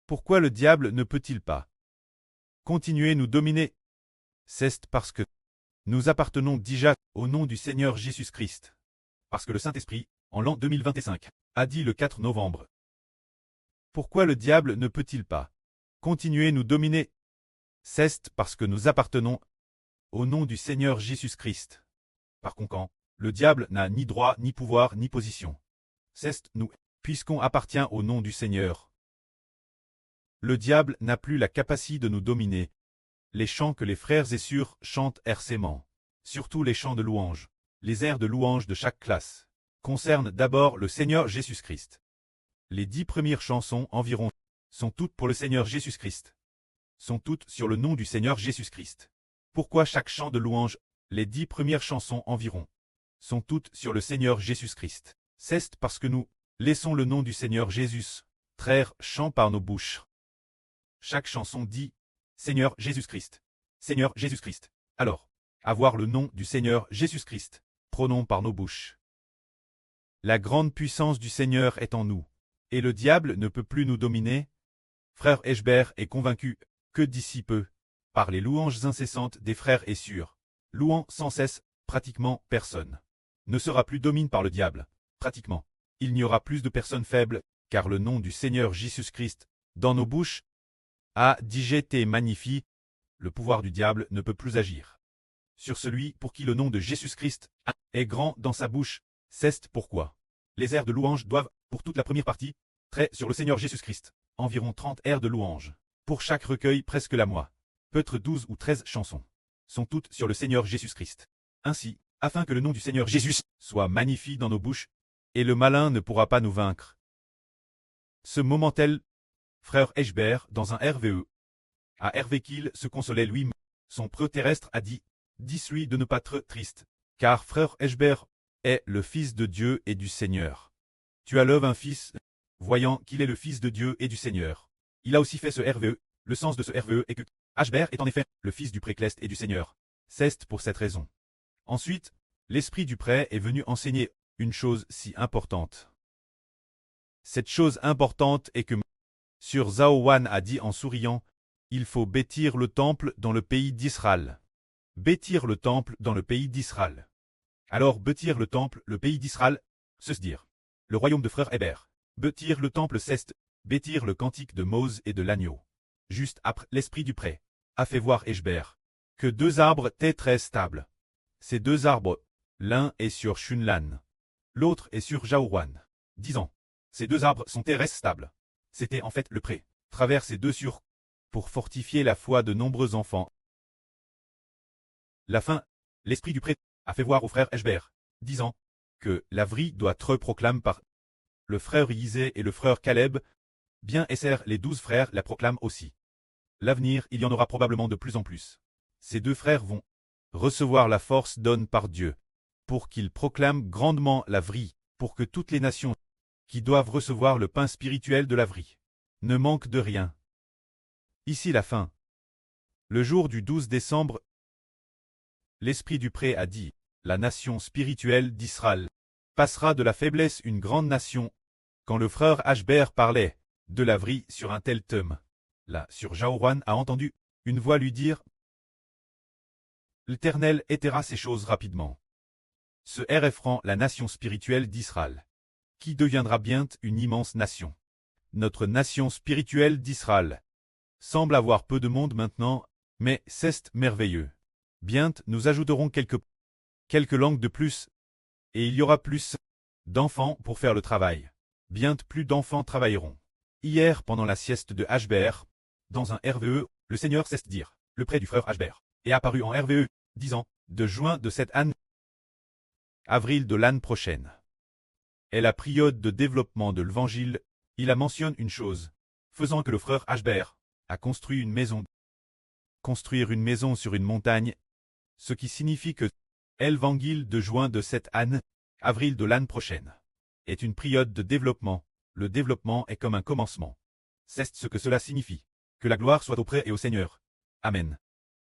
Pourquoi le diable ne peut-il pas continuer nous dominer? C'est parce que nous appartenons déjà au nom du Seigneur Jésus-Christ. Parce que le Saint-Esprit, en l'an 2025, a dit le 4 novembre. Pourquoi le diable ne peut-il pas continuer nous dominer? C'est parce que nous appartenons au nom du Seigneur Jésus-Christ. Par conséquent, le diable n'a ni droit, ni pouvoir, ni position. C'est nous, puisqu'on appartient au nom du Seigneur. Le diable n'a plus la capacité de nous dominer. Les chants que les frères et sœurs chantent aisément, surtout les chants de louange, les airs de louange de chaque classe, concernent d'abord le Seigneur Jésus-Christ. Les 10 premières chansons environ sont toutes pour le Seigneur Jésus-Christ. Sont toutes sur le nom du Seigneur Jésus-Christ. Pourquoi chaque chant de louange, les 10 premières chansons environ, sont toutes sur le Seigneur Jésus-Christ? C'est parce que nous laissons le nom du Seigneur Jésus traire chant par nos bouches. Chaque chanson dit Seigneur Jésus-Christ. Seigneur Jésus-Christ. Alors, avoir le nom du Seigneur Jésus-Christ, prenons par nos bouches. La grande puissance du Seigneur est en nous, et le diable ne peut plus nous dominer. Frère Eschber est convaincu que d'ici peu, par les louanges incessantes des frères et sœurs, louant sans cesse, pratiquement personne ne sera plus dominé par le diable. Pratiquement, il n'y aura plus de personnes faibles, car le nom du Seigneur Jésus-Christ, dans nos bouches, a été magnifié, le pouvoir du diable ne peut plus agir. Sur celui pour qui le nom de Jésus-Christ est grand dans sa bouche, c'est pourquoi les airs de louange doivent, pour toute la première partie, traiter sur le Seigneur Jésus-Christ, environ 30 airs de louange. Pour chaque recueil presque la moitié, peut-être 12 ou 13 chansons, sont toutes sur le Seigneur Jésus-Christ. Ainsi, afin que le nom du Seigneur Jésus soit magnifié dans nos bouches, et le malin ne pourra pas nous vaincre. Ce moment tel, frère Eschber, dans un RVE, à Hervé qu'il se consolait lui-même, son preux terrestre a dit, dis-lui de ne pas être triste, car frère Eschber est le Fils de Dieu et du Seigneur. Tu as l'œuvre un fils, voyant qu'il est le Fils de Dieu et du Seigneur. Il a aussi fait ce RVE, le sens de ce RVE est que Eschber est en effet le Fils du Précleste et du Seigneur. C'est pour cette raison. Ensuite, l'Esprit du Prêtre est venu enseigner une chose si importante. Cette chose importante est que Sur Zaowan a dit en souriant, il faut bâtir le temple dans le pays d'Israël. Bâtir le temple dans le pays d'Israël. Alors bâtir le temple, le pays d'Israël, c'est dire. Le royaume de frère Héber. Bâtir le temple c'est bâtir le cantique de Mose et de l'agneau. Juste après, l'esprit du prêtre a fait voir Eschber que 2 arbres étaient très stables. Ces 2 arbres, l'un est sur Shunlan, l'autre est sur Jaouan. Disant, ces 2 arbres sont très stables. C'était en fait le prêtre, travers ces 2 sur pour fortifier la foi de nombreux enfants. La fin, l'esprit du prêtre a fait voir au frère Eschber, disant que la vraie doit être proclamée par le frère Yisé et le frère Caleb, bien Esser les 12 frères la proclament aussi. L'avenir, il y en aura probablement de plus en plus. Ces 2 frères vont recevoir la force donnée par Dieu, pour qu'ils proclament grandement la vraie, pour que toutes les nations qui doivent recevoir le pain spirituel de la vraie ne manquent de rien. Ici la fin. Le jour du 12 décembre, l'Esprit du Prêtre a dit, la nation spirituelle d'Israël passera de la faiblesse une grande nation. Quand le frère Eschber parlait de la vraie sur un tel thème, là sur Jaouan a entendu une voix lui dire, l'Éternel étaiera ces choses rapidement. Ce RF la nation spirituelle d'Israël, qui deviendra bientôt une immense nation. Notre nation spirituelle d'Israël semble avoir peu de monde maintenant, mais c'est merveilleux. Bientôt nous ajouterons quelques langues de plus, et il y aura plus d'enfants pour faire le travail. Bientôt plus d'enfants travailleront. Hier, pendant la sieste de Eschber, dans un RVE, le Seigneur cesse dire, le prêtre du frère Eschber, est apparu en RVE, disant, de juin de cette année, avril de l'année prochaine. Est la période de développement de l'évangile, il a mentionné une chose, faisant que le frère Eschber a construit une maison. Construire une maison sur une montagne, ce qui signifie que l'évangile de juin de cette année, avril de l'année prochaine, est une période de développement. Le développement est comme un commencement. C'est ce que cela signifie. Que la gloire soit auprès et au Seigneur. Amen.